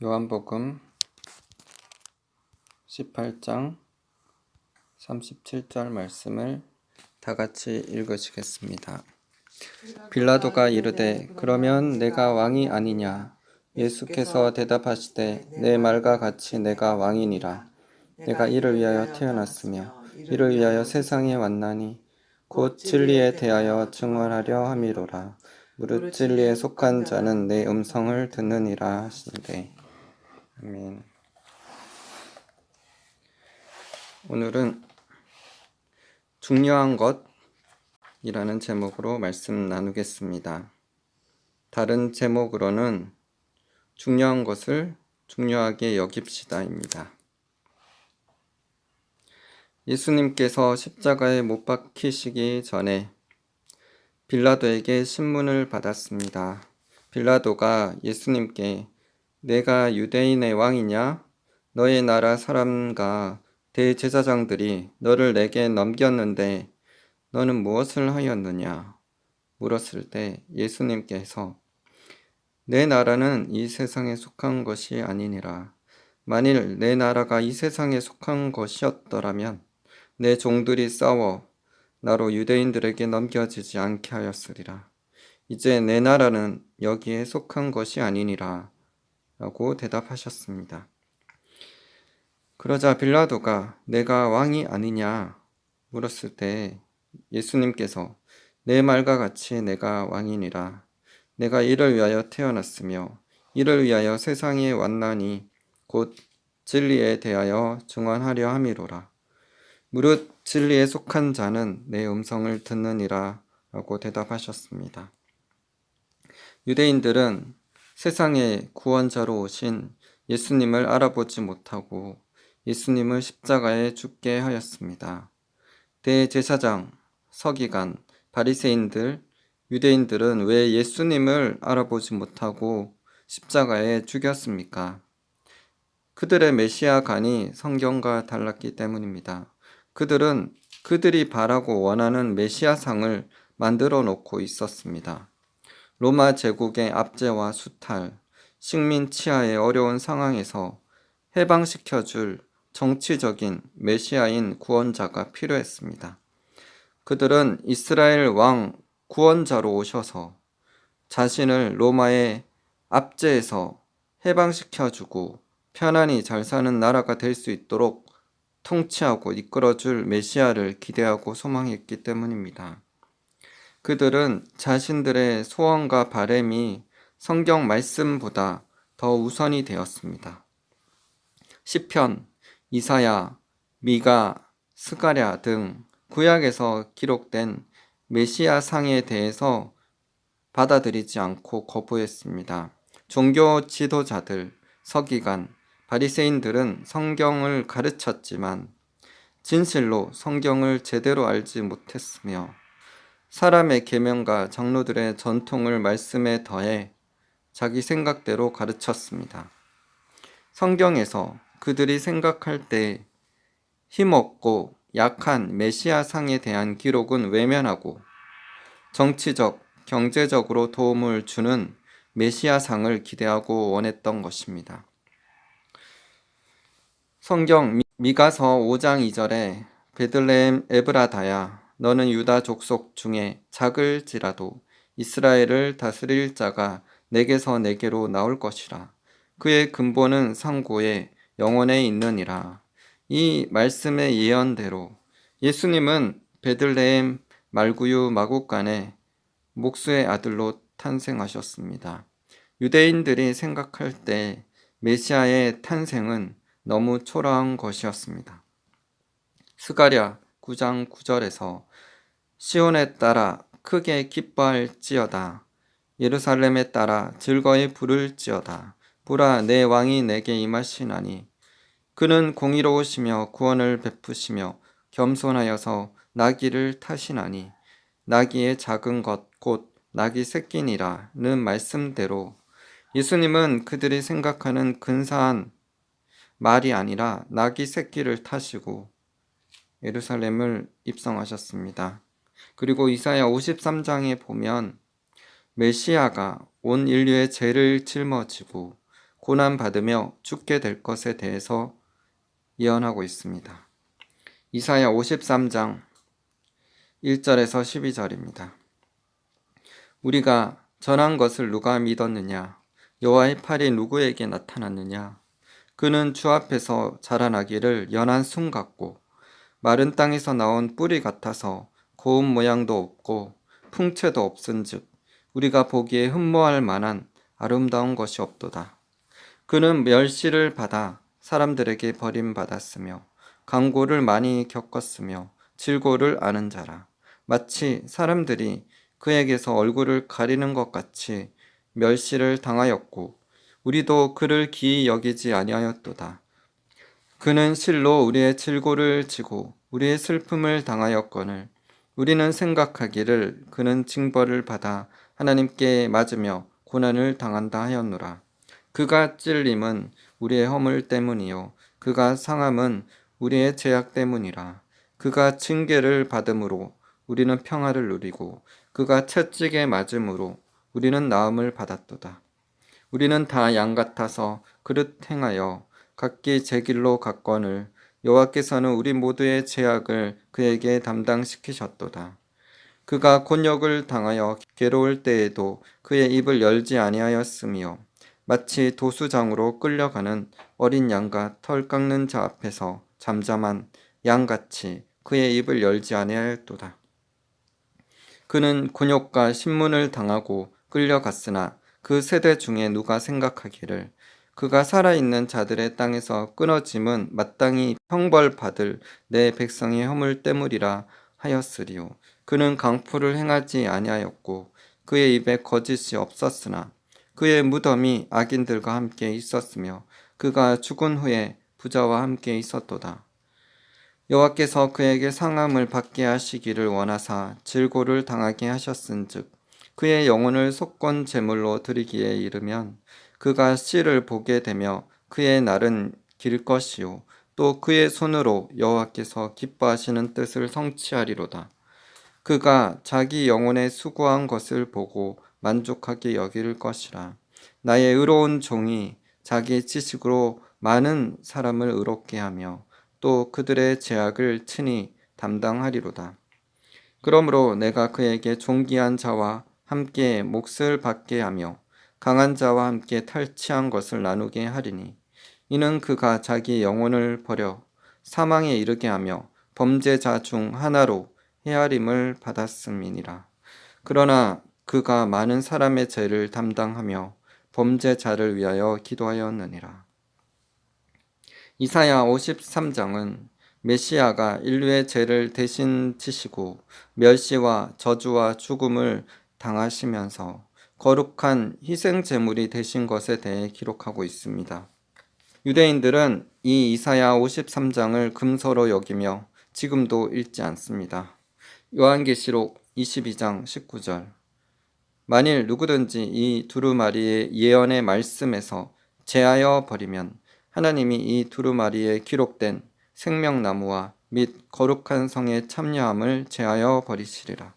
요한복음 18장 37절 말씀을 다 같이 읽으시겠습니다. 빌라도가 이르되 그러면 내가 왕이 아니냐? 예수께서 대답하시되 내 말과 같이 내가 왕이니라. 내가 이를 위하여 태어났으며 이를 위하여 세상에 왔나니 곧 진리에 대하여 증언하려 함이로라. 무릇 진리에 속한 자는 내 음성을 듣느니라 하시되. 아멘. 오늘은 중요한 것이라는 제목으로 말씀 나누겠습니다. 다른 제목으로는 중요한 것을 중요하게 여깁시다입니다. 예수님께서 십자가에 못 박히시기 전에 빌라도에게 신문을 받았습니다. 빌라도가 예수님께 내가 유대인의 왕이냐? 너의 나라 사람과 대제사장들이 너를 내게 넘겼는데 너는 무엇을 하였느냐? 물었을 때 예수님께서 내 나라는 이 세상에 속한 것이 아니니라. 만일 내 나라가 이 세상에 속한 것이었더라면 내 종들이 싸워 나로 유대인들에게 넘겨지지 않게 하였으리라. 이제 내 나라는 여기에 속한 것이 아니니라 라고 대답하셨습니다. 그러자 빌라도가 내가 왕이 아니냐 물었을 때 예수님께서 내 말과 같이 내가 왕이니라. 내가 이를 위하여 태어났으며 이를 위하여 세상에 왔나니 곧 진리에 대하여 증언하려 함이로라. 무릇 진리에 속한 자는 내 음성을 듣느니라 라고 대답하셨습니다. 유대인들은 세상의 구원자로 오신 예수님을 알아보지 못하고 예수님을 십자가에 죽게 하였습니다. 대제사장, 서기관, 바리새인들, 유대인들은 왜 예수님을 알아보지 못하고 십자가에 죽였습니까? 그들의 메시아관이 성경과 달랐기 때문입니다. 그들은 그들이 바라고 원하는 메시아상을 만들어 놓고 있었습니다. 로마 제국의 압제와 수탈, 식민 치하의 어려운 상황에서 해방시켜줄 정치적인 메시아인 구원자가 필요했습니다. 그들은 이스라엘 왕 구원자로 오셔서 자신을 로마의 압제에서 해방시켜주고 편안히 잘 사는 나라가 될 수 있도록 통치하고 이끌어줄 메시아를 기대하고 소망했기 때문입니다. 그들은 자신들의 소원과 바램이 성경 말씀보다 더 우선이 되었습니다. 시편, 이사야, 미가, 스가랴 등 구약에서 기록된 메시아 상에 대해서 받아들이지 않고 거부했습니다. 종교 지도자들, 서기관, 바리새인들은 성경을 가르쳤지만 진실로 성경을 제대로 알지 못했으며 사람의 계명과 장로들의 전통을 말씀에 더해 자기 생각대로 가르쳤습니다. 성경에서 그들이 생각할 때 힘없고 약한 메시아상에 대한 기록은 외면하고 정치적, 경제적으로 도움을 주는 메시아상을 기대하고 원했던 것입니다. 성경 미가서 5장 2절에 베들레헴 에브라다야 너는 유다 족속 중에 작을지라도 이스라엘을 다스릴 자가 내게서 내게로 나올 것이라. 그의 근본은 상고에 영원에 있느니라. 이 말씀의 예언대로 예수님은 베들레헴 말구유 마국간에 목수의 아들로 탄생하셨습니다. 유대인들이 생각할 때 메시아의 탄생은 너무 초라한 것이었습니다. 스가랴 9장 9절에서 시온에 따라 크게 기뻐할지어다. 예루살렘에 따라 즐거이 부를지어다. 보라 내 왕이 내게 임하시나니 그는 공의로우시며 구원을 베푸시며 겸손하여서 나귀를 타시나니 나귀의 작은 것 곧 나귀 새끼니라는 말씀대로 예수님은 그들이 생각하는 근사한 말이 아니라 나귀 새끼를 타시고 예루살렘을 입성하셨습니다. 그리고 이사야 53장에 보면 메시아가 온 인류의 죄를 짊어지고 고난받으며 죽게 될 것에 대해서 예언하고 있습니다. 이사야 53장 1절에서 12절입니다. 우리가 전한 것을 누가 믿었느냐? 여호와의 팔이 누구에게 나타났느냐? 그는 주 앞에서 자라나기를 연한 순 같고 마른 땅에서 나온 뿌리 같아서 고운 모양도 없고 풍채도 없은즉 우리가 보기에 흠모할 만한 아름다운 것이 없도다. 그는 멸시를 받아 사람들에게 버림받았으며 강고를 많이 겪었으며 질고를 아는 자라. 마치 사람들이 그에게서 얼굴을 가리는 것 같이 멸시를 당하였고 우리도 그를 기이 여기지 아니하였도다. 그는 실로 우리의 질고를 지고 우리의 슬픔을 당하였거늘 우리는 생각하기를 그는 징벌을 받아 하나님께 맞으며 고난을 당한다 하였노라. 그가 찔림은 우리의 허물 때문이요 그가 상함은 우리의 죄악 때문이라. 그가 징계를 받음으로 우리는 평화를 누리고 그가 채찍에 맞음으로 우리는 나음을 받았도다. 우리는 다 양 같아서 그릇 행하여 각기 제 길로 갔거늘 여호와께서는 우리 모두의 죄악을 그에게 담당시키셨도다. 그가 곤욕을 당하여 괴로울 때에도 그의 입을 열지 아니하였으며 마치 도수장으로 끌려가는 어린 양과 털 깎는 자 앞에서 잠잠한 양같이 그의 입을 열지 아니하였도다. 그는 곤욕과 신문을 당하고 끌려갔으나 그 세대 중에 누가 생각하기를 그가 살아있는 자들의 땅에서 끊어짐은 마땅히 형벌받을 내 백성의 허물 때문이라 하였으리요. 그는 강포를 행하지 아니하였고 그의 입에 거짓이 없었으나 그의 무덤이 악인들과 함께 있었으며 그가 죽은 후에 부자와 함께 있었도다. 여호와께서 그에게 상함을 받게 하시기를 원하사 질고를 당하게 하셨은즉 그의 영혼을 속건 제물로 드리기에 이르면 그가 씨를 보게 되며 그의 날은 길 것이요 또 그의 손으로 여호와께서 기뻐하시는 뜻을 성취하리로다. 그가 자기 영혼의 수고한 것을 보고 만족하게 여길 것이라. 나의 의로운 종이 자기 지식으로 많은 사람을 의롭게 하며 또 그들의 죄악을 친히 담당하리로다. 그러므로 내가 그에게 존귀한 자와 함께 몫을 받게 하며 강한 자와 함께 탈취한 것을 나누게 하리니 이는 그가 자기 영혼을 버려 사망에 이르게 하며 범죄자 중 하나로 헤아림을 받았음이니라. 그러나 그가 많은 사람의 죄를 담당하며 범죄자를 위하여 기도하였느니라. 이사야 53장은 메시아가 인류의 죄를 대신 지시고 멸시와 저주와 죽음을 당하시면서 거룩한 희생 제물이 되신 것에 대해 기록하고 있습니다. 유대인들은 이 이사야 53장을 금서로 여기며 지금도 읽지 않습니다. 요한계시록 22장 19절 만일 누구든지 이 두루마리의 예언의 말씀에서 제하여 버리면 하나님이 이 두루마리에 기록된 생명나무와 및 거룩한 성의 참여함을 제하여 버리시리라.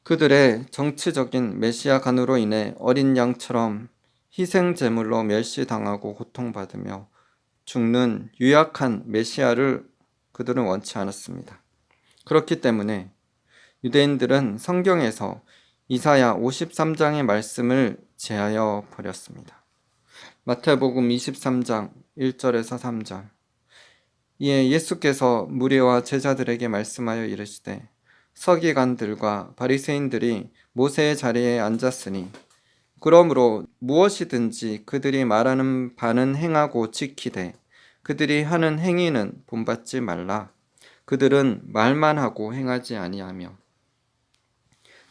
그들의 정치적인 메시아간으로 인해 어린 양처럼 희생 제물로 멸시당하고 고통받으며 죽는 유약한 메시아를 그들은 원치 않았습니다. 그렇기 때문에 유대인들은 성경에서 이사야 53장의 말씀을 제하여 버렸습니다. 마태복음 23장 1절에서 3절 이에 예수께서 무리와 제자들에게 말씀하여 이르시되 서기관들과 바리새인들이 모세의 자리에 앉았으니 그러므로 무엇이든지 그들이 말하는 바는 행하고 지키되 그들이 하는 행위는 본받지 말라. 그들은 말만 하고 행하지 아니하며.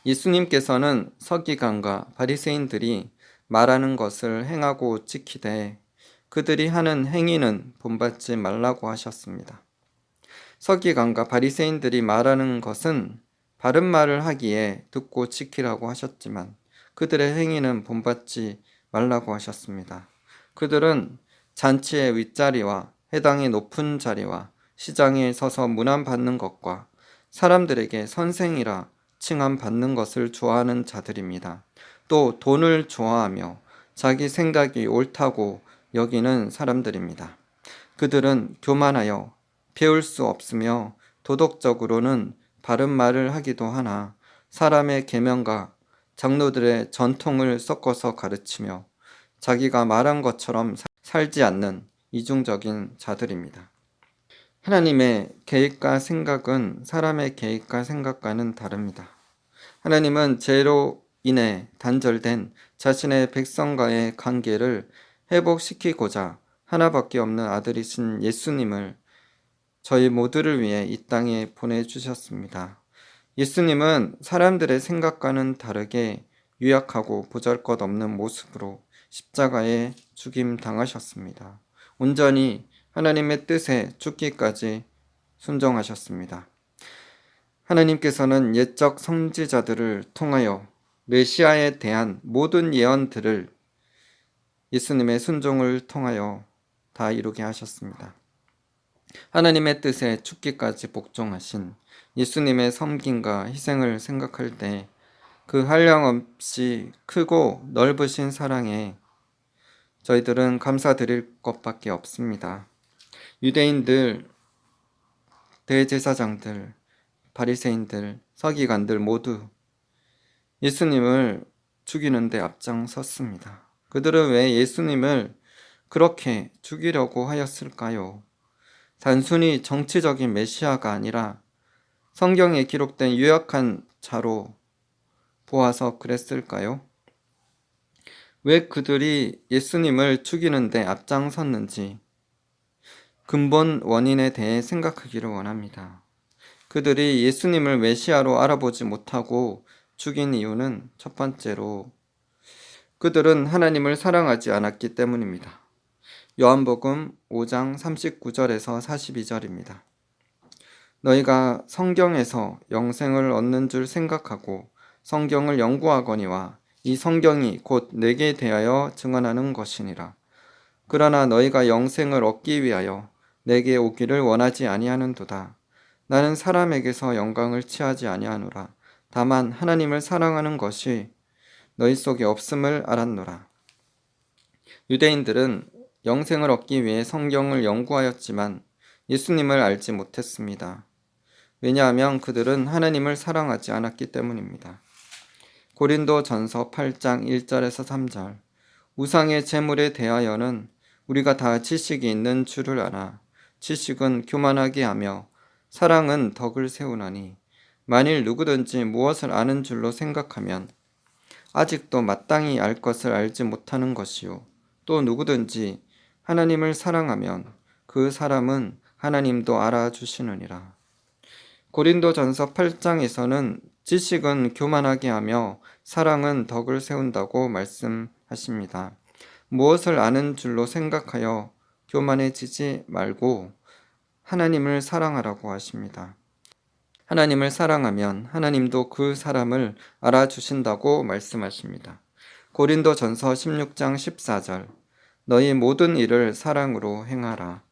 예수님께서는 서기관과 바리새인들이 말하는 것을 행하고 지키되 그들이 하는 행위는 본받지 말라고 하셨습니다. 서기관과 바리새인들이 말하는 것은 바른 말을 하기에 듣고 지키라고 하셨지만 그들의 행위는 본받지 말라고 하셨습니다. 그들은 잔치의 윗자리와 해당의 높은 자리와 시장에 서서 문안받는 것과 사람들에게 선생이라 칭함 받는 것을 좋아하는 자들입니다. 또 돈을 좋아하며 자기 생각이 옳다고 여기는 사람들입니다. 그들은 교만하여 배울 수 없으며 도덕적으로는 바른 말을 하기도 하나 사람의 계명과 장로들의 전통을 섞어서 가르치며 자기가 말한 것처럼 살지 않는 이중적인 자들입니다. 하나님의 계획과 생각은 사람의 계획과 생각과는 다릅니다. 하나님은 죄로 인해 단절된 자신의 백성과의 관계를 회복시키고자 하나밖에 없는 아들이신 예수님을 저희 모두를 위해 이 땅에 보내주셨습니다. 예수님은 사람들의 생각과는 다르게 유약하고 보잘것없는 모습으로 십자가에 죽임 당하셨습니다. 온전히 하나님의 뜻에 죽기까지 순종하셨습니다. 하나님께서는 옛적 선지자들을 통하여 메시아에 대한 모든 예언들을 예수님의 순종을 통하여 다 이루게 하셨습니다. 하나님의 뜻에 죽기까지 복종하신 예수님의 섬김과 희생을 생각할 때 그 한량없이 크고 넓으신 사랑에 저희들은 감사드릴 것밖에 없습니다. 유대인들, 대제사장들, 바리새인들, 서기관들 모두 예수님을 죽이는데 앞장섰습니다. 그들은 왜 예수님을 그렇게 죽이려고 하였을까요? 단순히 정치적인 메시아가 아니라 성경에 기록된 유약한 자로 보아서 그랬을까요? 왜 그들이 예수님을 죽이는데 앞장섰는지 근본 원인에 대해 생각하기를 원합니다. 그들이 예수님을 메시아로 알아보지 못하고 죽인 이유는 첫 번째로 그들은 하나님을 사랑하지 않았기 때문입니다. 요한복음 5장 39절에서 42절입니다. 너희가 성경에서 영생을 얻는 줄 생각하고 성경을 연구하거니와 이 성경이 곧 내게 대하여 증언하는 것이니라. 그러나 너희가 영생을 얻기 위하여 내게 오기를 원하지 아니하는도다. 나는 사람에게서 영광을 취하지 아니하노라. 다만 하나님을 사랑하는 것이 너희 속에 없음을 알았노라. 유대인들은 영생을 얻기 위해 성경을 연구하였지만 예수님을 알지 못했습니다. 왜냐하면 그들은 하나님을 사랑하지 않았기 때문입니다. 고린도전서 8장 1절에서 3절 우상의 제물에 대하여는 우리가 다 지식이 있는 줄을 알아. 지식은 교만하게 하며 사랑은 덕을 세우나니 만일 누구든지 무엇을 아는 줄로 생각하면 아직도 마땅히 알 것을 알지 못하는 것이요. 또 누구든지 하나님을 사랑하면 그 사람은 하나님도 알아주시느니라. 고린도전서 8장에서는 지식은 교만하게 하며 사랑은 덕을 세운다고 말씀하십니다. 무엇을 아는 줄로 생각하여 교만해지지 말고 하나님을 사랑하라고 하십니다. 하나님을 사랑하면 하나님도 그 사람을 알아주신다고 말씀하십니다. 고린도전서 16장 14절 너희 모든 일을 사랑으로 행하라.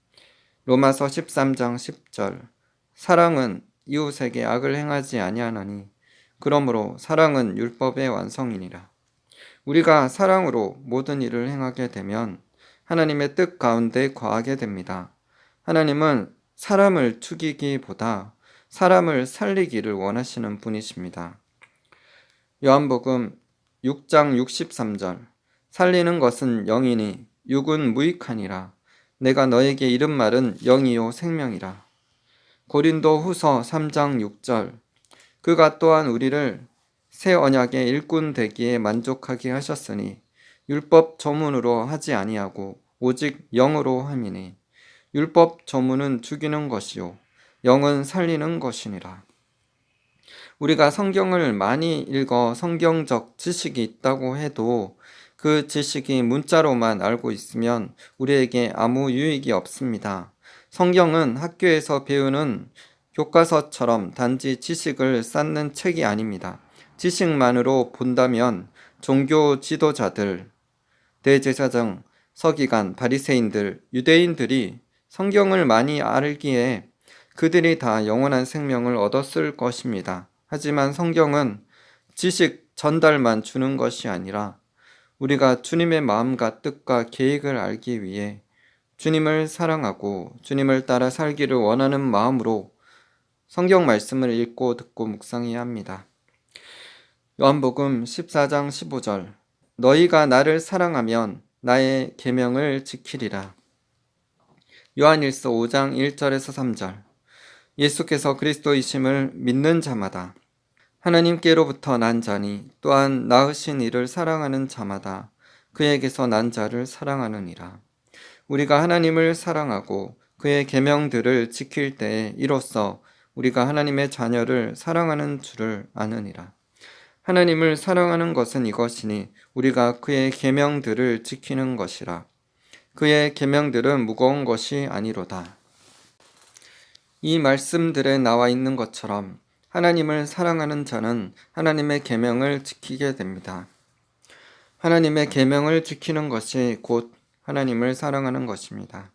로마서 13장 10절 사랑은 이웃에게 악을 행하지 아니하나니 그러므로 사랑은 율법의 완성이니라. 우리가 사랑으로 모든 일을 행하게 되면 하나님의 뜻 가운데 거하게 됩니다. 하나님은 사람을 죽이기보다 사람을 살리기를 원하시는 분이십니다. 요한복음 6장 63절 살리는 것은 영이니 육은 무익하니라. 내가 너에게 이른 말은 영이요 생명이라. 고린도 후서 3장 6절 그가 또한 우리를 새 언약의 일꾼 되기에 만족하게 하셨으니 율법 조문으로 하지 아니하고 오직 영으로 함이니 율법 조문은 죽이는 것이요 영은 살리는 것이니라. 우리가 성경을 많이 읽어 성경적 지식이 있다고 해도 그 지식이 문자로만 알고 있으면 우리에게 아무 유익이 없습니다. 성경은 학교에서 배우는 교과서처럼 단지 지식을 쌓는 책이 아닙니다. 지식만으로 본다면 종교 지도자들, 대제사장, 서기관, 바리새인들, 유대인들이 성경을 많이 알기에 그들이 다 영원한 생명을 얻었을 것입니다. 하지만 성경은 지식 전달만 주는 것이 아니라 우리가 주님의 마음과 뜻과 계획을 알기 위해 주님을 사랑하고 주님을 따라 살기를 원하는 마음으로 성경 말씀을 읽고 듣고 묵상해야 합니다. 요한복음 14장 15절 너희가 나를 사랑하면 나의 계명을 지키리라. 요한일서 5장 1절에서 3절 예수께서 그리스도이심을 믿는 자마다 하나님께로부터 난 자니 또한 낳으신 이를 사랑하는 자마다 그에게서 난 자를 사랑하느니라. 우리가 하나님을 사랑하고 그의 계명들을 지킬 때에 이로써 우리가 하나님의 자녀를 사랑하는 줄을 아느니라. 하나님을 사랑하는 것은 이것이니 우리가 그의 계명들을 지키는 것이라. 그의 계명들은 무거운 것이 아니로다. 이 말씀들에 나와 있는 것처럼 하나님을 사랑하는 자는 하나님의 계명을 지키게 됩니다. 하나님의 계명을 지키는 것이 곧 하나님을 사랑하는 것입니다.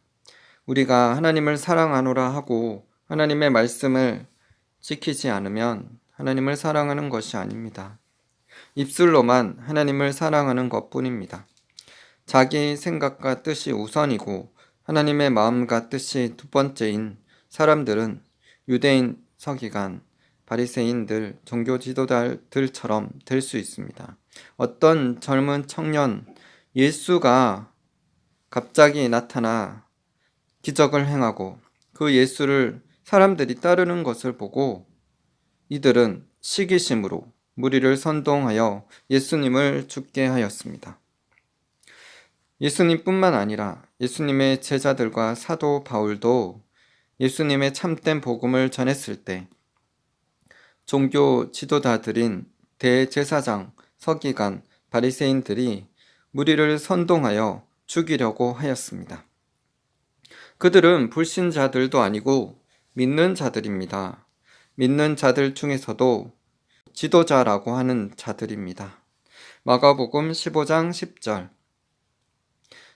우리가 하나님을 사랑하노라 하고 하나님의 말씀을 지키지 않으면 하나님을 사랑하는 것이 아닙니다. 입술로만 하나님을 사랑하는 것뿐입니다. 자기 생각과 뜻이 우선이고 하나님의 마음과 뜻이 두 번째인 사람들은 유대인, 서기관, 바리새인들, 종교 지도자들처럼 될 수 있습니다. 어떤 젊은 청년 예수가 갑자기 나타나 기적을 행하고 그 예수를 사람들이 따르는 것을 보고 이들은 시기심으로 무리를 선동하여 예수님을 죽게 하였습니다. 예수님뿐만 아니라 예수님의 제자들과 사도 바울도 예수님의 참된 복음을 전했을 때 종교 지도자들인 대제사장, 서기관, 바리새인들이 무리를 선동하여 죽이려고 하였습니다. 그들은 불신자들도 아니고 믿는 자들입니다. 믿는 자들 중에서도 지도자라고 하는 자들입니다. 마가복음 15장 10절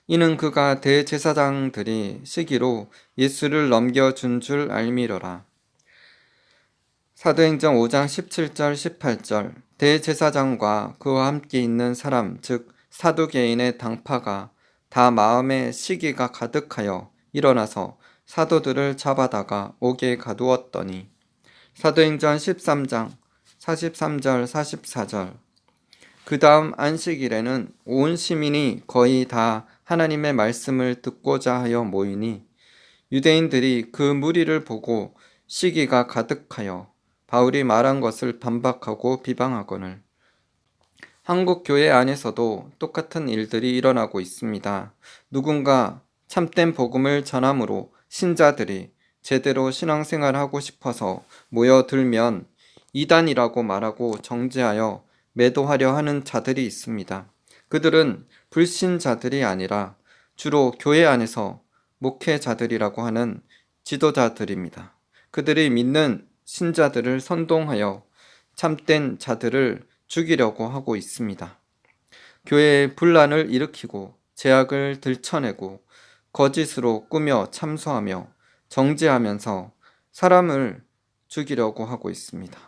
이는 그가 대제사장들이 시기로 예수를 넘겨준 줄 알미러라. 사도행전 5장 17절 18절 대제사장과 그와 함께 있는 사람 즉 사두개인의 당파가 다 마음에 시기가 가득하여 일어나서 사도들을 잡아다가 옥에 가두었더니 사도행전 13장 43절 44절 그 다음 안식일에는 온 시민이 거의 다 하나님의 말씀을 듣고자 하여 모이니 유대인들이 그 무리를 보고 시기가 가득하여 바울이 말한 것을 반박하고 비방하거늘 한국 교회 안에서도 똑같은 일들이 일어나고 있습니다. 누군가 참된 복음을 전함으로 신자들이 제대로 신앙생활하고 싶어서 모여들면 이단이라고 말하고 정죄하여 매도하려 하는 자들이 있습니다. 그들은 불신자들이 아니라 주로 교회 안에서 목회자들이라고 하는 지도자들입니다. 그들이 믿는 신자들을 선동하여 참된 자들을 죽이려고 하고 있습니다. 교회에 분란을 일으키고 죄악을 들춰내고 거짓으로 꾸며 참소하며 정죄하면서 사람을 죽이려고 하고 있습니다.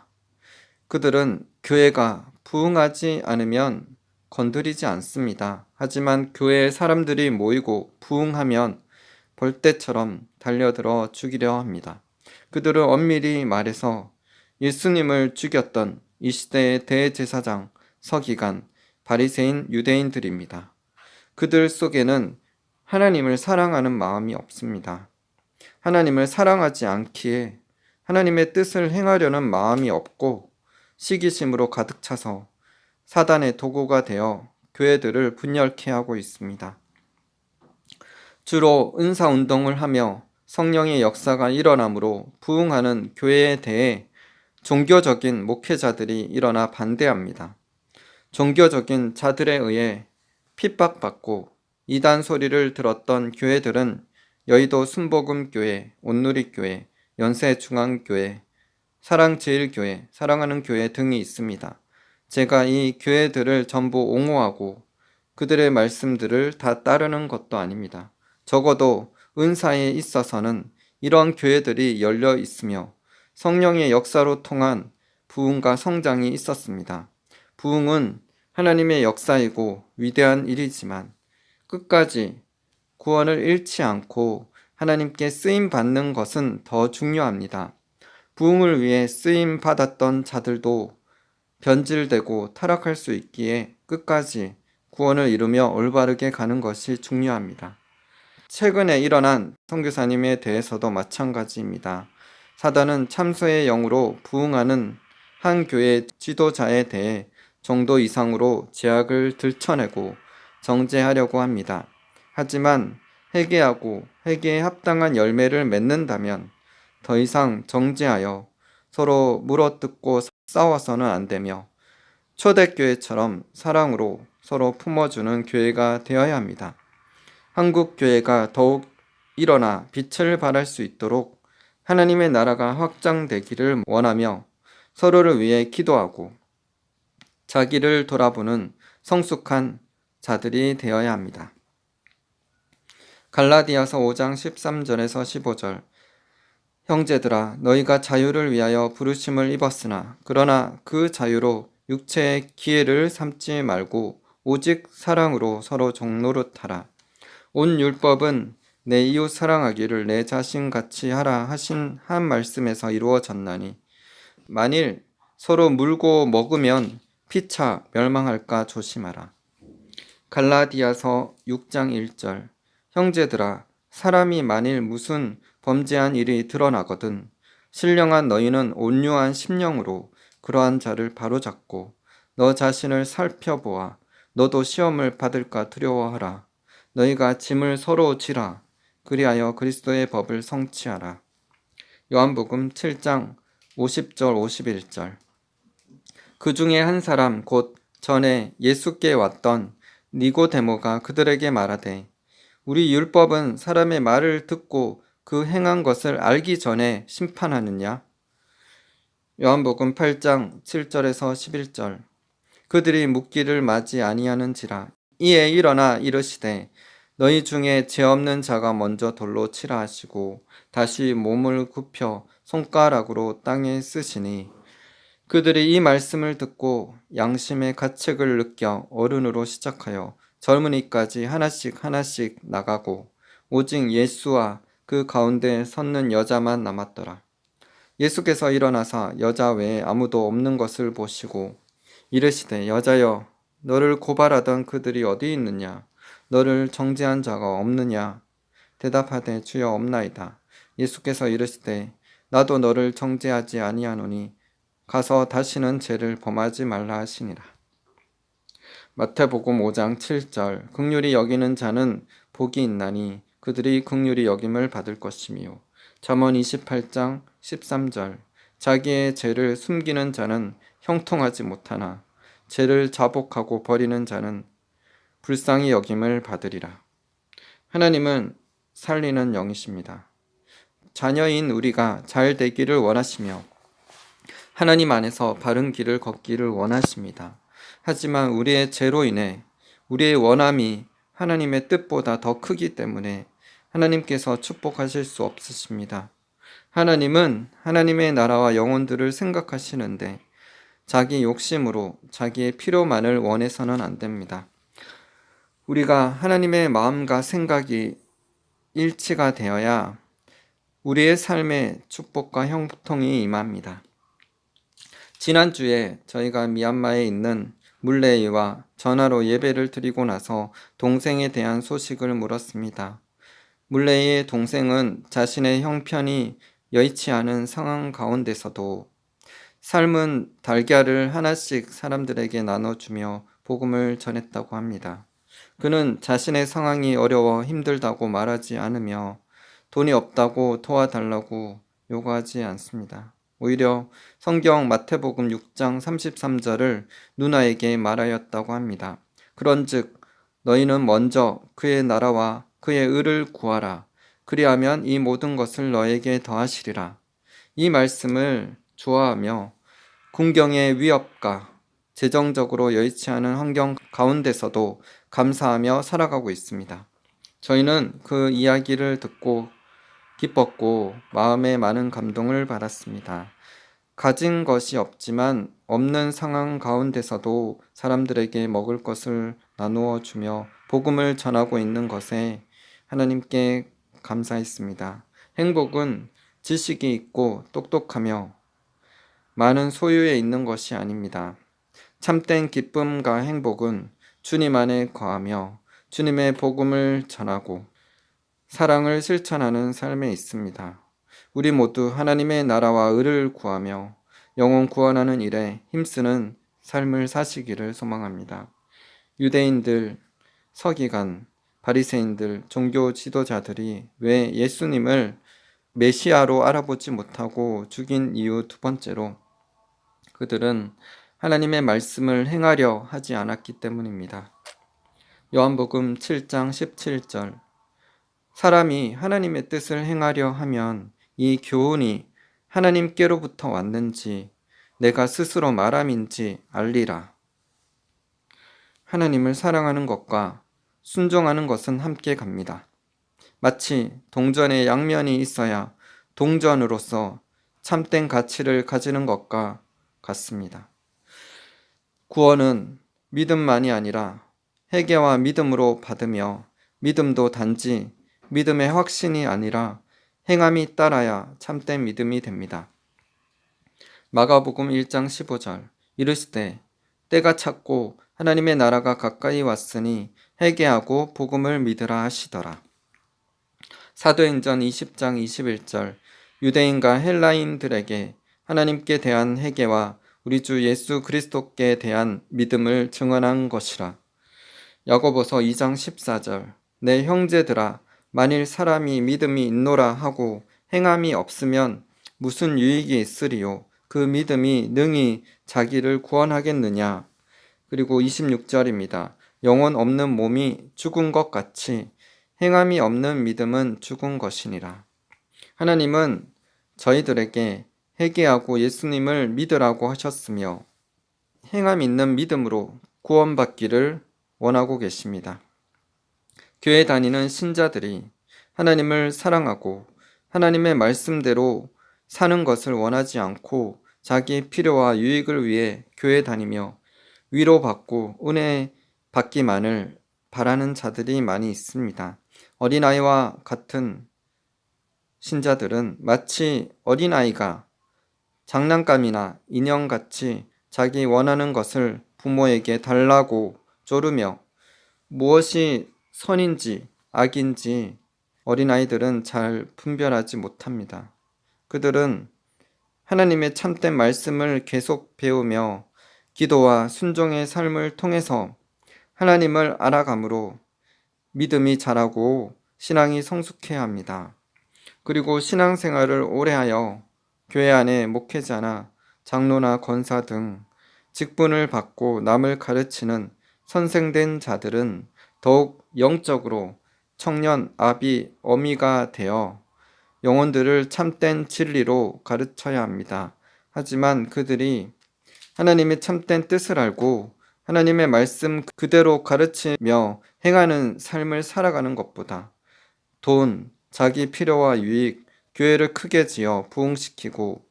그들은 교회가 부흥하지 않으면 건드리지 않습니다. 하지만 교회에 사람들이 모이고 부흥하면 벌떼처럼 달려들어 죽이려 합니다. 그들은 엄밀히 말해서 예수님을 죽였던 이 시대의 대제사장, 서기관, 바리새인 유대인들입니다. 그들 속에는 하나님을 사랑하는 마음이 없습니다. 하나님을 사랑하지 않기에 하나님의 뜻을 행하려는 마음이 없고 시기심으로 가득 차서 사단의 도구가 되어 교회들을 분열케 하고 있습니다. 주로 은사운동을 하며 성령의 역사가 일어나므로 부흥하는 교회에 대해 종교적인 목회자들이 일어나 반대합니다. 종교적인 자들에 의해 핍박받고 이단 소리를 들었던 교회들은 여의도 순복음교회, 온누리교회, 연세중앙교회, 사랑제일교회, 사랑하는 교회 등이 있습니다. 제가 이 교회들을 전부 옹호하고 그들의 말씀들을 다 따르는 것도 아닙니다. 적어도 은사에 있어서는 이런 교회들이 열려 있으며 성령의 역사로 통한 부흥과 성장이 있었습니다. 부흥은 하나님의 역사이고 위대한 일이지만 끝까지 구원을 잃지 않고 하나님께 쓰임 받는 것은 더 중요합니다. 부흥을 위해 쓰임 받았던 자들도 변질되고 타락할 수 있기에 끝까지 구원을 이루며 올바르게 가는 것이 중요합니다. 최근에 일어난 선교사님에 대해서도 마찬가지입니다. 사단은 참소의 영으로 부흥하는 한 교회 지도자에 대해 정도 이상으로 제약을 들춰내고 정죄하려고 합니다. 하지만 회개하고 회개에 합당한 열매를 맺는다면 더 이상 정죄하여 서로 물어뜯고 싸워서는 안 되며 초대교회처럼 사랑으로 서로 품어주는 교회가 되어야 합니다. 한국 교회가 더욱 일어나 빛을 발할 수 있도록 하나님의 나라가 확장되기를 원하며 서로를 위해 기도하고 자기를 돌아보는 성숙한 자들이 되어야 합니다. 갈라디아서 5장 13절에서 15절 형제들아 너희가 자유를 위하여 부르심을 입었으나 그러나 그 자유로 육체의 기회를 삼지 말고 오직 사랑으로 서로 종노릇하라. 온 율법은 내 이웃 사랑하기를 내 자신같이 하라 하신 한 말씀에서 이루어졌나니 만일 서로 물고 먹으면 피차 멸망할까 조심하라. 갈라디아서 6장 1절 형제들아 사람이 만일 무슨 범죄한 일이 드러나거든 신령한 너희는 온유한 심령으로 그러한 자를 바로잡고 너 자신을 살펴보아 너도 시험을 받을까 두려워하라. 너희가 짐을 서로 지라. 그리하여 그리스도의 법을 성취하라. 요한복음 7장 50절 51절 그 중에 한 사람 곧 전에 예수께 왔던 니고데모가 그들에게 말하되 우리 율법은 사람의 말을 듣고 그 행한 것을 알기 전에 심판하느냐? 요한복음 8장 7절에서 11절 그들이 묻기를 마지 아니하는지라 이에 일어나 이르시되 너희 중에 죄 없는 자가 먼저 돌로 치라 하시고 다시 몸을 굽혀 손가락으로 땅에 쓰시니 그들이 이 말씀을 듣고 양심의 가책을 느껴 어른으로 시작하여 젊은이까지 하나씩 나가고 오직 예수와 그 가운데 섰는 여자만 남았더라. 예수께서 일어나사 여자 외에 아무도 없는 것을 보시고 이르시되 여자여 너를 고발하던 그들이 어디 있느냐? 너를 정죄한 자가 없느냐? 대답하되 주여 없나이다. 예수께서 이르시되 나도 너를 정죄하지 아니하노니 가서 다시는 죄를 범하지 말라 하시니라. 마태복음 5장 7절 긍휼히 여기는 자는 복이 있나니 그들이 긍휼히 여김을 받을 것이며 잠언 28장 13절 자기의 죄를 숨기는 자는 형통하지 못하나 죄를 자복하고 버리는 자는 불쌍히 여김을 받으리라. 하나님은 살리는 영이십니다. 자녀인 우리가 잘 되기를 원하시며 하나님 안에서 바른 길을 걷기를 원하십니다. 하지만 우리의 죄로 인해 우리의 원함이 하나님의 뜻보다 더 크기 때문에 하나님께서 축복하실 수 없으십니다. 하나님은 하나님의 나라와 영혼들을 생각하시는데 자기 욕심으로 자기의 필요만을 원해서는 안 됩니다. 우리가 하나님의 마음과 생각이 일치가 되어야 우리의 삶에 축복과 형통이 임합니다. 지난주에 저희가 미얀마에 있는 물레이와 전화로 예배를 드리고 나서 동생에 대한 소식을 물었습니다. 물레이의 동생은 자신의 형편이 여의치 않은 상황 가운데서도 삶은 달걀을 하나씩 사람들에게 나눠주며 복음을 전했다고 합니다. 그는 자신의 상황이 어려워 힘들다고 말하지 않으며 돈이 없다고 도와달라고 요구하지 않습니다. 오히려 성경 마태복음 6장 33절을 누나에게 말하였다고 합니다. 그런즉 너희는 먼저 그의 나라와 그의 의를 구하라. 그리하면 이 모든 것을 너에게 더하시리라. 이 말씀을 좋아하며 군경의 위협과 재정적으로 여의치 않은 환경 가운데서도 감사하며 살아가고 있습니다. 저희는 그 이야기를 듣고 기뻤고 마음에 많은 감동을 받았습니다. 가진 것이 없지만 없는 상황 가운데서도 사람들에게 먹을 것을 나누어 주며 복음을 전하고 있는 것에 하나님께 감사했습니다. 행복은 지식이 있고 똑똑하며 많은 소유에 있는 것이 아닙니다. 참된 기쁨과 행복은 주님 안에 거하며 주님의 복음을 전하고 사랑을 실천하는 삶에 있습니다. 우리 모두 하나님의 나라와 의를 구하며 영혼 구원하는 일에 힘쓰는 삶을 사시기를 소망합니다. 유대인들, 서기관, 바리새인들, 종교 지도자들이 왜 예수님을 메시아로 알아보지 못하고 죽인 이유 두 번째로 그들은 하나님의 말씀을 행하려 하지 않았기 때문입니다. 요한복음 7장 17절 사람이 하나님의 뜻을 행하려 하면 이 교훈이 하나님께로부터 왔는지 내가 스스로 말함인지 알리라. 하나님을 사랑하는 것과 순종하는 것은 함께 갑니다. 마치 동전의 양면이 있어야 동전으로서 참된 가치를 가지는 것과 같습니다. 구원은 믿음만이 아니라 회개와 믿음으로 받으며 믿음도 단지 믿음의 확신이 아니라 행함이 따라야 참된 믿음이 됩니다. 마가복음 1장 15절 이르시되 때가 찼고 하나님의 나라가 가까이 왔으니 회개하고 복음을 믿으라 하시더라. 사도행전 20장 21절 유대인과 헬라인들에게 하나님께 대한 회개와 우리 주 예수 그리스도께 대한 믿음을 증언한 것이라. 야고보서 2장 14절 내 형제들아 만일 사람이 믿음이 있노라 하고 행함이 없으면 무슨 유익이 있으리요 그 믿음이 능히 자기를 구원하겠느냐. 그리고 26절입니다. 영혼 없는 몸이 죽은 것 같이 행함이 없는 믿음은 죽은 것이니라. 하나님은 저희들에게 회개하고 예수님을 믿으라고 하셨으며 행함 있는 믿음으로 구원받기를 원하고 계십니다. 교회 다니는 신자들이 하나님을 사랑하고 하나님의 말씀대로 사는 것을 원하지 않고 자기 필요와 유익을 위해 교회 다니며 위로받고 은혜 받기만을 바라는 자들이 많이 있습니다. 어린아이와 같은 신자들은 마치 어린아이가 장난감이나 인형같이 자기 원하는 것을 부모에게 달라고 조르며 무엇이 선인지 악인지 어린아이들은 잘 분별하지 못합니다. 그들은 하나님의 참된 말씀을 계속 배우며 기도와 순종의 삶을 통해서 하나님을 알아감으로 믿음이 자라고 신앙이 성숙해야 합니다. 그리고 신앙생활을 오래하여 교회 안에 목회자나 장로나 권사 등 직분을 받고 남을 가르치는 선생된 자들은 더욱 영적으로 청년, 아비, 어미가 되어 영혼들을 참된 진리로 가르쳐야 합니다. 하지만 그들이 하나님의 참된 뜻을 알고 하나님의 말씀 그대로 가르치며 행하는 삶을 살아가는 것보다 돈, 자기 필요와 유익, 교회를 크게 지어 부흥시키고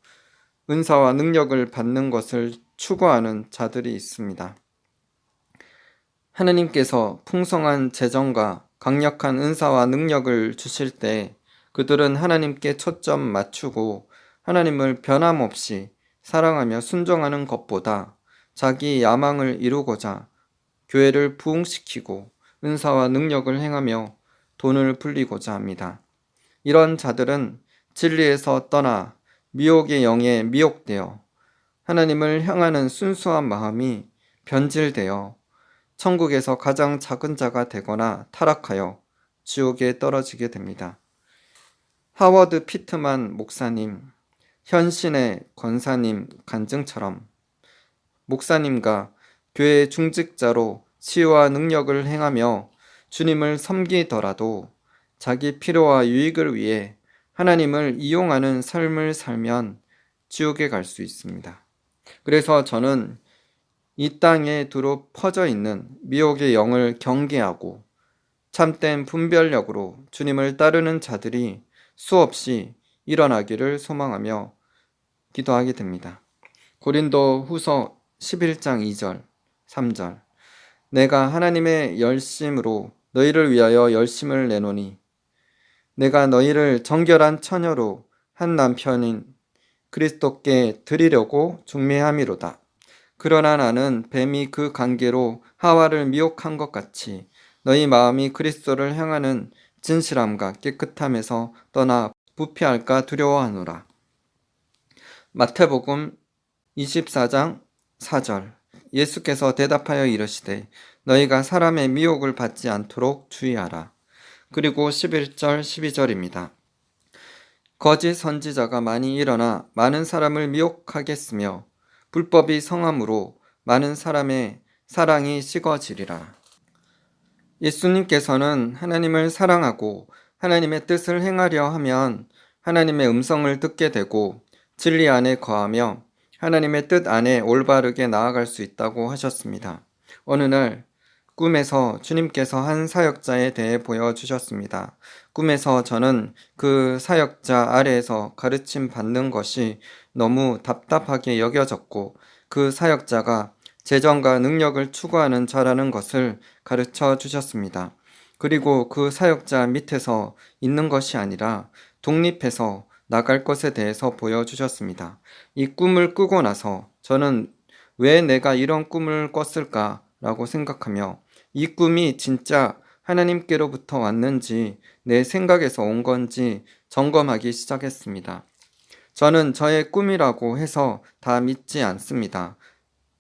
은사와 능력을 받는 것을 추구하는 자들이 있습니다. 하나님께서 풍성한 재정과 강력한 은사와 능력을 주실 때 그들은 하나님께 초점 맞추고 하나님을 변함없이 사랑하며 순종하는 것보다 자기 야망을 이루고자 교회를 부흥시키고 은사와 능력을 행하며 돈을 불리고자 합니다. 이런 자들은 진리에서 떠나 미혹의 영에 미혹되어 하나님을 향하는 순수한 마음이 변질되어 천국에서 가장 작은 자가 되거나 타락하여 지옥에 떨어지게 됩니다. 하워드 피트만 목사님, 현신의 권사님 간증처럼 목사님과 교회 중직자로 치유와 능력을 행하며 주님을 섬기더라도 자기 필요와 유익을 위해 하나님을 이용하는 삶을 살면 지옥에 갈 수 있습니다. 그래서 저는 이 땅에 두루 퍼져 있는 미혹의 영을 경계하고 참된 분별력으로 주님을 따르는 자들이 수없이 일어나기를 소망하며 기도하게 됩니다. 고린도 후서 11장 2절, 3절. 내가 하나님의 열심으로 너희를 위하여 열심을 내노니 내가 너희를 정결한 처녀로 한 남편인 그리스도께 드리려고 중매함이로다. 그러나 나는 뱀이 그 관계로 하와를 미혹한 것 같이 너희 마음이 그리스도를 향하는 진실함과 깨끗함에서 떠나 부패할까 두려워하노라. 마태복음 24장 4절. 예수께서 대답하여 이르시되 너희가 사람의 미혹을 받지 않도록 주의하라. 그리고 11절 12절입니다. 거짓 선지자가 많이 일어나 많은 사람을 미혹하겠으며 불법이 성함으로 많은 사람의 사랑이 식어지리라. 예수님께서는 하나님을 사랑하고 하나님의 뜻을 행하려 하면 하나님의 음성을 듣게 되고 진리 안에 거하며 하나님의 뜻 안에 올바르게 나아갈 수 있다고 하셨습니다. 어느 날 꿈에서 주님께서 한 사역자에 대해 보여주셨습니다. 꿈에서 저는 그 사역자 아래에서 가르침 받는 것이 너무 답답하게 여겨졌고 그 사역자가 재정과 능력을 추구하는 자라는 것을 가르쳐 주셨습니다. 그리고 그 사역자 밑에서 있는 것이 아니라 독립해서 나갈 것에 대해서 보여주셨습니다. 이 꿈을 꾸고 나서 저는 왜 내가 이런 꿈을 꿨을까 라고 생각하며 이 꿈이 진짜 하나님께로부터 왔는지 내 생각에서 온 건지 점검하기 시작했습니다. 저는 저의 꿈이라고 해서 다 믿지 않습니다.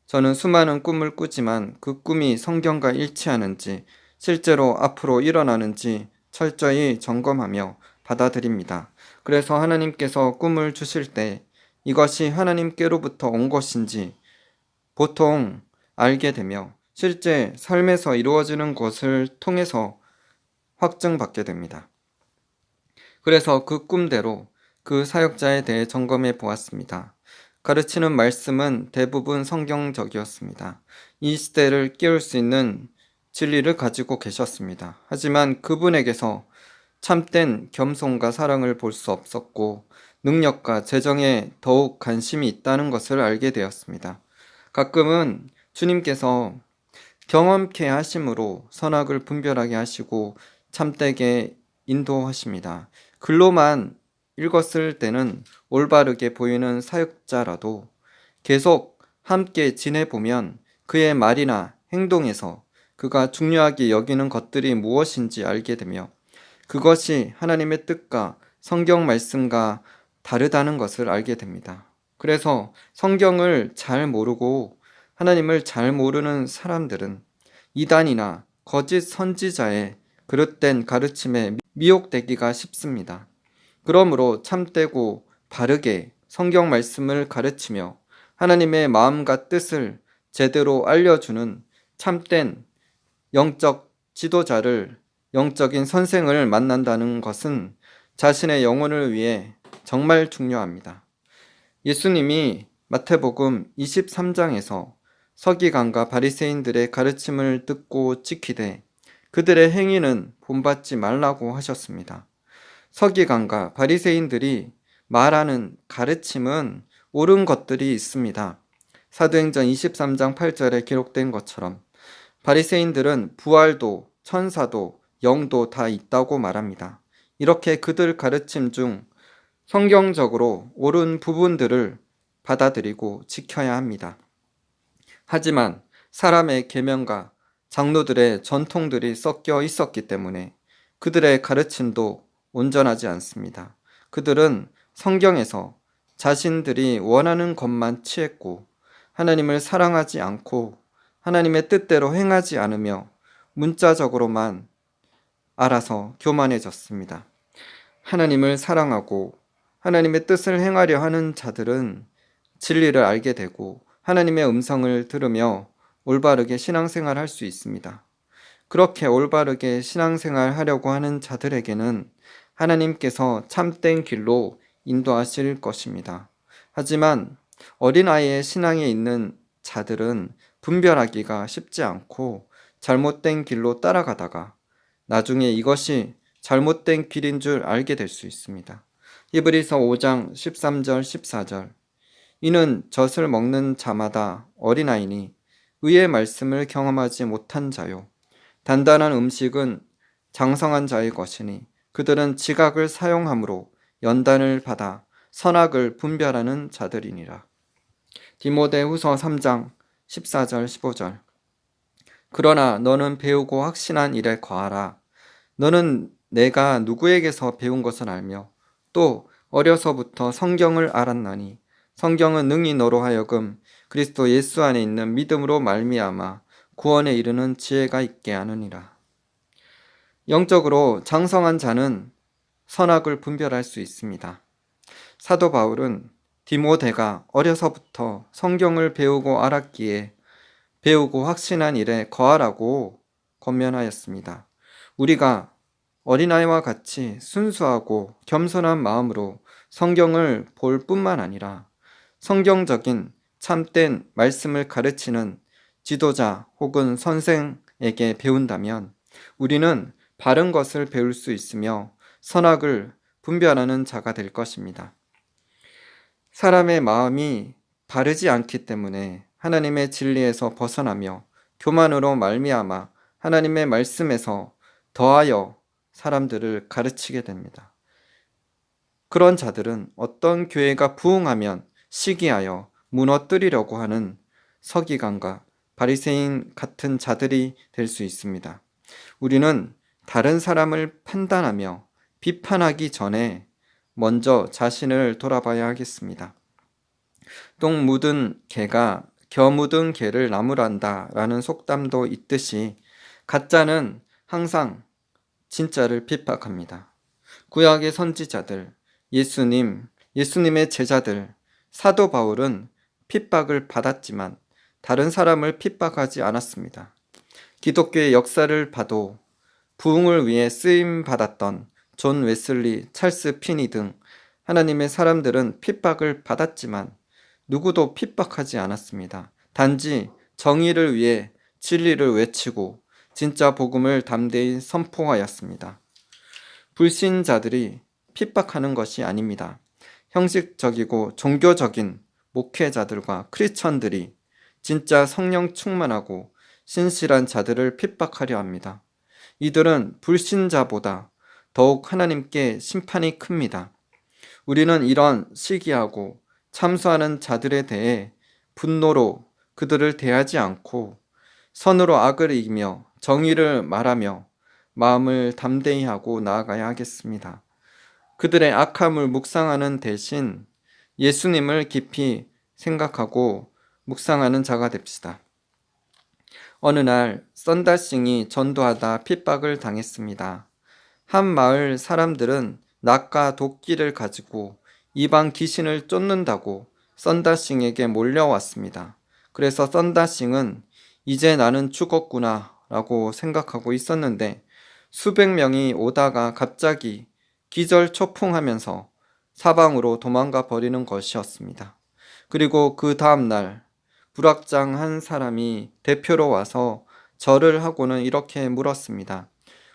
저는 수많은 꿈을 꾸지만 그 꿈이 성경과 일치하는지 실제로 앞으로 일어나는지 철저히 점검하며 받아들입니다. 그래서 하나님께서 꿈을 주실 때 이것이 하나님께로부터 온 것인지 보통 알게 되며 실제 삶에서 이루어지는 것을 통해서 확증받게 됩니다. 그래서 그 꿈대로 그 사역자에 대해 점검해 보았습니다. 가르치는 말씀은 대부분 성경적이었습니다. 이 시대를 깨울 수 있는 진리를 가지고 계셨습니다. 하지만 그분에게서 참된 겸손과 사랑을 볼 수 없었고 능력과 재정에 더욱 관심이 있다는 것을 알게 되었습니다. 가끔은 주님께서 경험케 하심으로 선악을 분별하게 하시고 참되게 인도하십니다. 글로만 읽었을 때는 올바르게 보이는 사역자라도 계속 함께 지내보면 그의 말이나 행동에서 그가 중요하게 여기는 것들이 무엇인지 알게 되며 그것이 하나님의 뜻과 성경 말씀과 다르다는 것을 알게 됩니다. 그래서 성경을 잘 모르고 하나님을 잘 모르는 사람들은 이단이나 거짓 선지자의 그릇된 가르침에 미혹되기가 쉽습니다. 그러므로 참되고 바르게 성경 말씀을 가르치며 하나님의 마음과 뜻을 제대로 알려주는 참된 영적 지도자를 영적인 선생을 만난다는 것은 자신의 영혼을 위해 정말 중요합니다. 예수님이 마태복음 23장에서 서기관과 바리새인들의 가르침을 듣고 지키되 그들의 행위는 본받지 말라고 하셨습니다. 서기관과 바리새인들이 말하는 가르침은 옳은 것들이 있습니다. 사도행전 23장 8절에 기록된 것처럼 바리새인들은 부활도 천사도 영도 다 있다고 말합니다. 이렇게 그들 가르침 중 성경적으로 옳은 부분들을 받아들이고 지켜야 합니다. 하지만 사람의 계명과 장로들의 전통들이 섞여 있었기 때문에 그들의 가르침도 온전하지 않습니다. 그들은 성경에서 자신들이 원하는 것만 취했고 하나님을 사랑하지 않고 하나님의 뜻대로 행하지 않으며 문자적으로만 알아서 교만해졌습니다. 하나님을 사랑하고 하나님의 뜻을 행하려 하는 자들은 진리를 알게 되고 하나님의 음성을 들으며 올바르게 신앙생활 할 수 있습니다. 그렇게 올바르게 신앙생활 하려고 하는 자들에게는 하나님께서 참된 길로 인도하실 것입니다. 하지만 어린아이의 신앙에 있는 자들은 분별하기가 쉽지 않고 잘못된 길로 따라가다가 나중에 이것이 잘못된 길인 줄 알게 될 수 있습니다. 히브리서 5장 13절 14절 이는 젖을 먹는 자마다 어린아이니 의의 말씀을 경험하지 못한 자요. 단단한 음식은 장성한 자의 것이니 그들은 지각을 사용함으로 연단을 받아 선악을 분별하는 자들이니라. 디모데후서 3장 14절 15절. 그러나 너는 배우고 확신한 일에 거하라. 너는 내가 누구에게서 배운 것을 알며 또 어려서부터 성경을 알았나니 성경은 능히 너로 하여금 그리스도 예수 안에 있는 믿음으로 말미암아 구원에 이르는 지혜가 있게 하느니라. 영적으로 장성한 자는 선악을 분별할 수 있습니다. 사도 바울은 디모데가 어려서부터 성경을 배우고 알았기에 배우고 확신한 일에 거하라고 권면하였습니다. 우리가 어린아이와 같이 순수하고 겸손한 마음으로 성경을 볼 뿐만 아니라 성경적인 참된 말씀을 가르치는 지도자 혹은 선생에게 배운다면 우리는 바른 것을 배울 수 있으며 선악을 분별하는 자가 될 것입니다. 사람의 마음이 바르지 않기 때문에 하나님의 진리에서 벗어나며 교만으로 말미암아 하나님의 말씀에서 더하여 사람들을 가르치게 됩니다. 그런 자들은 어떤 교회가 부흥하면 시기하여 무너뜨리려고 하는 서기관과 바리새인 같은 자들이 될 수 있습니다. 우리는 다른 사람을 판단하며 비판하기 전에 먼저 자신을 돌아봐야 하겠습니다. 똥 묻은 개가 겨 묻은 개를 나무란다 라는 속담도 있듯이 가짜는 항상 진짜를 핍박합니다. 구약의 선지자들, 예수님의 제자들, 사도 바울은 핍박을 받았지만 다른 사람을 핍박하지 않았습니다. 기독교의 역사를 봐도 부흥을 위해 쓰임 받았던 존 웨슬리, 찰스 피니 등 하나님의 사람들은 핍박을 받았지만 누구도 핍박하지 않았습니다. 단지 정의를 위해 진리를 외치고 진짜 복음을 담대히 선포하였습니다. 불신자들이 핍박하는 것이 아닙니다. 형식적이고 종교적인 목회자들과 크리스천들이 진짜 성령 충만하고 신실한 자들을 핍박하려 합니다. 이들은 불신자보다 더욱 하나님께 심판이 큽니다. 우리는 이런 시기하고 참소하는 자들에 대해 분노로 그들을 대하지 않고 선으로 악을 이기며 정의를 말하며 마음을 담대히 하고 나아가야 하겠습니다. 그들의 악함을 묵상하는 대신 예수님을 깊이 생각하고 묵상하는 자가 됩시다. 어느 날 썬다싱이 전도하다 핍박을 당했습니다. 한 마을 사람들은 낫과 도끼를 가지고 이방 귀신을 쫓는다고 썬다싱에게 몰려왔습니다. 그래서 썬다싱은 이제 나는 죽었구나 라고 생각하고 있었는데 수백 명이 오다가 갑자기 기절초풍하면서 사방으로 도망가 버리는 것이었습니다. 그리고 그 다음날 불악장 한 사람이 대표로 와서 절을 하고는 이렇게 물었습니다.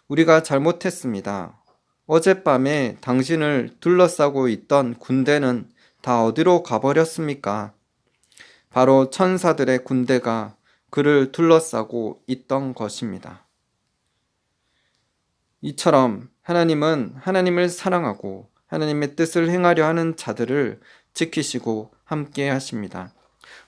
우리가 잘못했습니다. 어젯밤에 당신을 둘러싸고 있던 군대는 다 어디로 가버렸습니까? 바로 천사들의 군대가 그를 둘러싸고 있던 것입니다. 이처럼 하나님은 하나님을 사랑하고 하나님의 뜻을 행하려 하는 자들을 지키시고 함께 하십니다.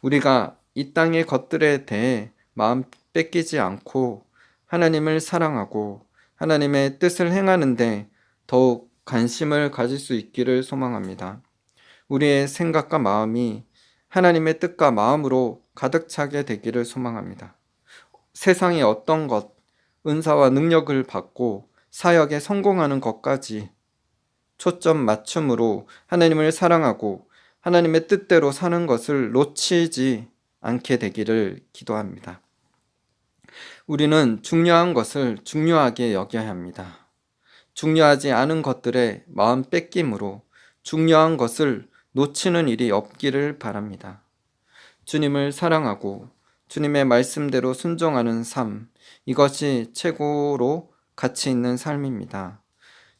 우리가 이 땅의 것들에 대해 마음 뺏기지 않고 하나님을 사랑하고 하나님의 뜻을 행하는데 더욱 관심을 가질 수 있기를 소망합니다. 우리의 생각과 마음이 하나님의 뜻과 마음으로 가득 차게 되기를 소망합니다. 세상의 어떤 것, 은사와 능력을 받고 사역에 성공하는 것까지 초점 맞춤으로 하나님을 사랑하고 하나님의 뜻대로 사는 것을 놓치지 않게 되기를 기도합니다. 우리는 중요한 것을 중요하게 여겨야 합니다. 중요하지 않은 것들에 마음 뺏김으로 중요한 것을 놓치는 일이 없기를 바랍니다. 주님을 사랑하고 주님의 말씀대로 순종하는 삶, 이것이 최고로 가치 있는 삶입니다.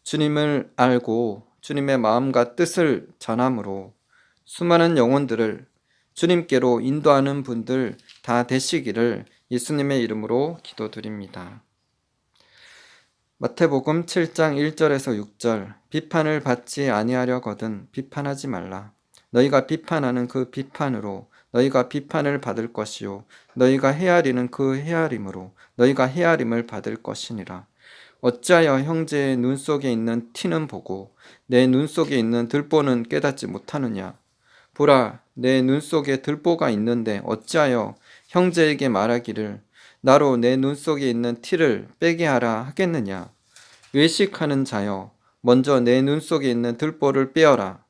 주님을 알고 주님의 마음과 뜻을 전함으로 수많은 영혼들을 주님께로 인도하는 분들 다 되시기를 예수님의 이름으로 기도드립니다. 마태복음 7장 1절에서 6절 비판을 받지 아니하려거든 비판하지 말라. 너희가 비판하는 그 비판으로 너희가 비판을 받을 것이요 너희가 헤아리는 그 헤아림으로 너희가 헤아림을 받을 것이니라. 어찌하여 형제의 눈 속에 있는 티는 보고 내 눈 속에 있는 들보는 깨닫지 못하느냐. 보라, 내 눈 속에 들보가 있는데 어찌하여 형제에게 말하기를 나로 내 눈 속에 있는 티를 빼게 하라 하겠느냐. 외식하는 자여, 먼저 내 눈 속에 있는 들보를 빼어라.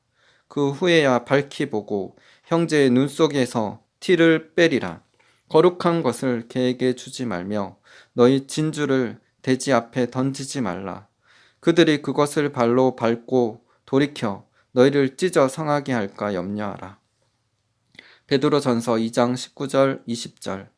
그 후에야 밝히 보고 형제의 눈 속에서 티를 빼리라. 거룩한 것을 개에게 주지 말며 너희 진주를 돼지 앞에 던지지 말라. 그들이 그것을 발로 밟고 돌이켜 너희를 찢어 상하게 할까 염려하라. 베드로전서 2장 19절 20절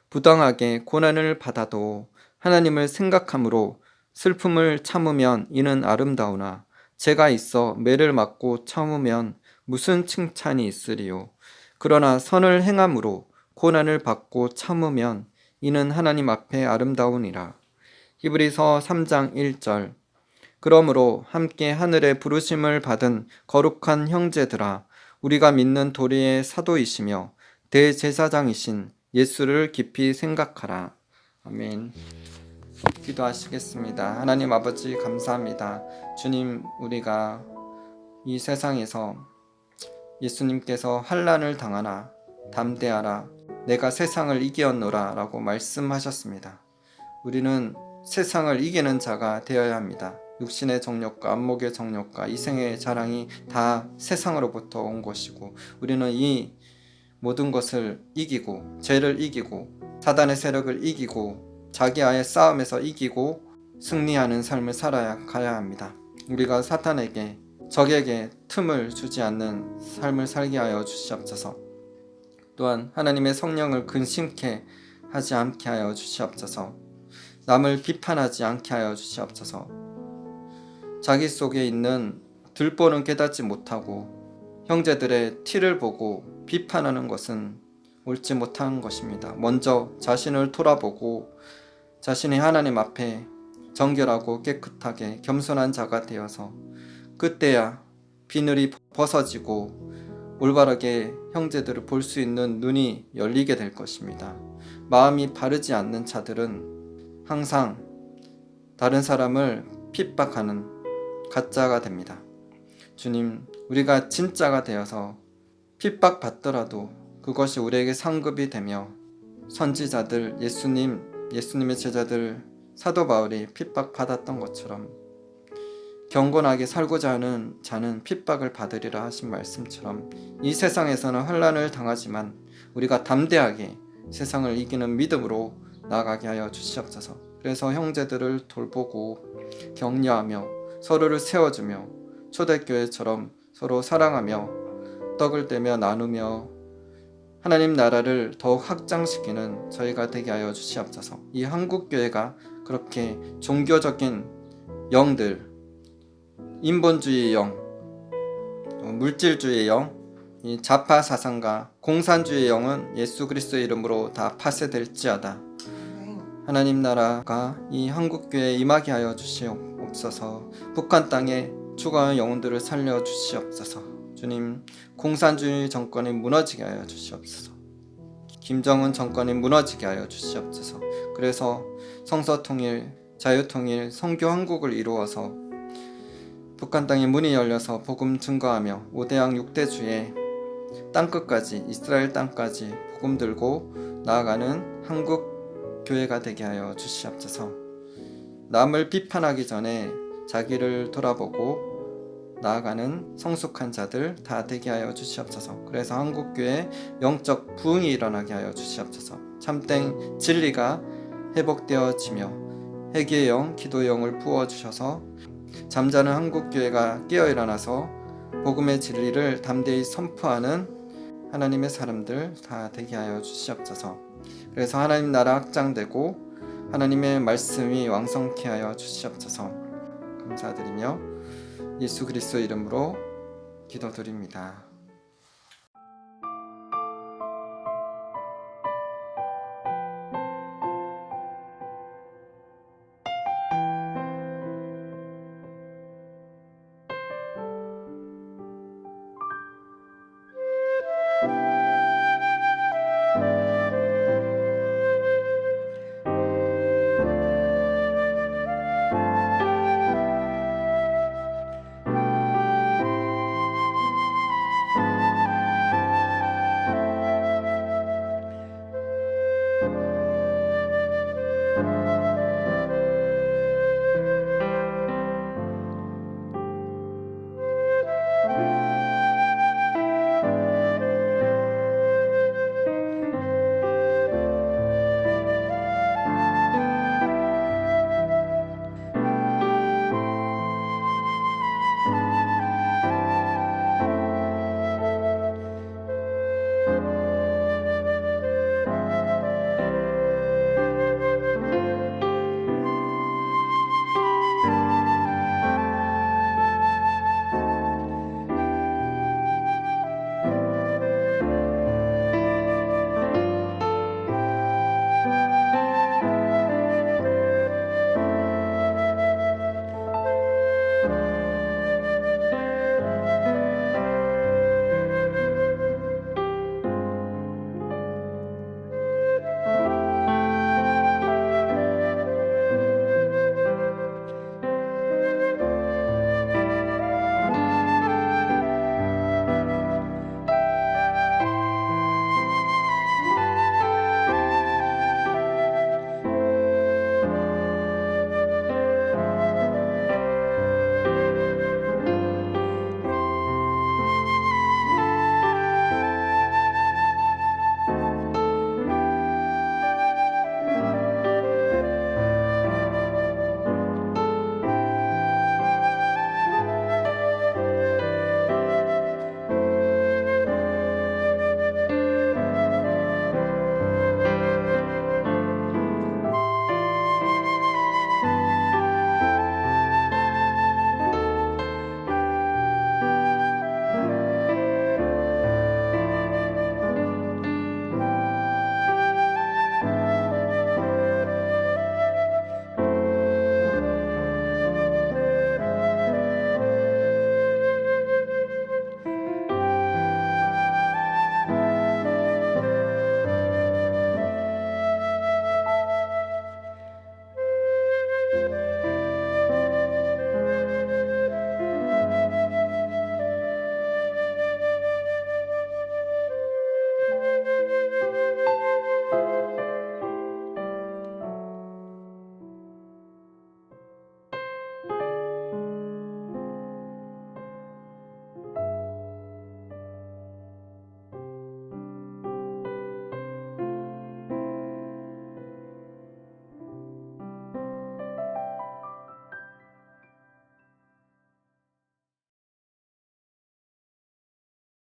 부당하게 고난을 받아도 하나님을 생각함으로 슬픔을 참으면 이는 아름다우나 죄가 있어 매를 맞고 참으면 무슨 칭찬이 있으리요. 그러나 선을 행함으로 고난을 받고 참으면 이는 하나님 앞에 아름다우니라. 히브리서 3장 1절 그러므로 함께 하늘의 부르심을 받은 거룩한 형제들아 우리가 믿는 도리의 사도이시며 대제사장이신 예수를 깊이 생각하라. 아멘. 기도하시겠습니다. 하나님 아버지 감사합니다. 주님, 우리가 이 세상에서 예수님께서 환난을 당하나 담대하라 내가 세상을 이기었노라 라고 말씀하셨습니다. 우리는 세상을 이기는 자가 되어야 합니다. 육신의 정욕과 안목의 정욕과 이생의 자랑이 다 세상으로부터 온 것이고 우리는 이 모든 것을 이기고 죄를 이기고 사단의 세력을 이기고 자기와의 싸움에서 이기고 승리하는 삶을 살아야 가야 합니다. 우리가 사탄에게 적에게 틈을 주지 않는 삶을 살게 하여 주시옵소서. 또한 하나님의 성령을 근심케 하지 않게 하여 주시옵소서. 남을 비판하지 않게 하여 주시옵소서. 자기 속에 있는 들보는 깨닫지 못하고 형제들의 티를 보고 비판하는 것은 옳지 못한 것입니다. 먼저 자신을 돌아보고 자신이 하나님 앞에 정결하고 깨끗하게 겸손한 자가 되어서 그때야 비늘이 벗어지고 올바르게 형제들을 볼 수 있는 눈이 열리게 될 것입니다. 마음이 바르지 않는 자들은 항상 다른 사람을 핍박하는 가짜가 됩니다. 주님, 우리가 진짜가 되어서 핍박받더라도 그것이 우리에게 상급이 되며 선지자들, 예수님의 제자들 사도 바울이 핍박받았던 것처럼 경건하게 살고자 하는 자는 핍박을 받으리라 하신 말씀처럼 이 세상에서는 환난을 당하지만 우리가 담대하게 세상을 이기는 믿음으로 나아가게 하여 주시옵소서. 그래서 형제들을 돌보고 격려하며 서로를 세워주며 초대교회처럼 서로 사랑하며 떡을 떼며 나누며 하나님 나라를 더욱 확장시키는 저희가 되게 하여 주시옵소서. 이 한국교회가 그렇게 종교적인 영들, 인본주의의 영, 물질주의의 영, 이 좌파 사상과 공산주의의 영은 예수 그리스도의 이름으로 다 파쇄될지어다. 하나님 나라가 이 한국교회에 임하게 하여 주시옵소서. 북한 땅에 죽어가는 영혼들을 살려 주시옵소서. 주님, 공산주의 정권이 무너지게 하여 주시옵소서. 김정은 정권이 무너지게 하여 주시옵소서. 그래서 성서통일, 자유통일, 성교 한국을 이루어서 북한 땅에 문이 열려서 복음 증거하며 5대양 6대주의 땅끝까지 이스라엘 땅까지 복음 들고 나아가는 한국 교회가 되게 하여 주시옵소서. 남을 비판하기 전에 자기를 돌아보고 나아가는 성숙한 자들 다 되게 하여 주시옵소서. 그래서 한국교회 영적 부흥이 일어나게 하여 주시옵소서. 참된 진리가 회복되어지며 회개의 영, 기도의 영을 부어주셔서 잠자는 한국교회가 깨어일어나서 복음의 진리를 담대히 선포하는 하나님의 사람들 다 되게 하여 주시옵소서. 그래서 하나님 나라 확장되고 하나님의 말씀이 왕성케 하여 주시옵소서. 감사드리며 예수 그리스도 이름으로 기도드립니다.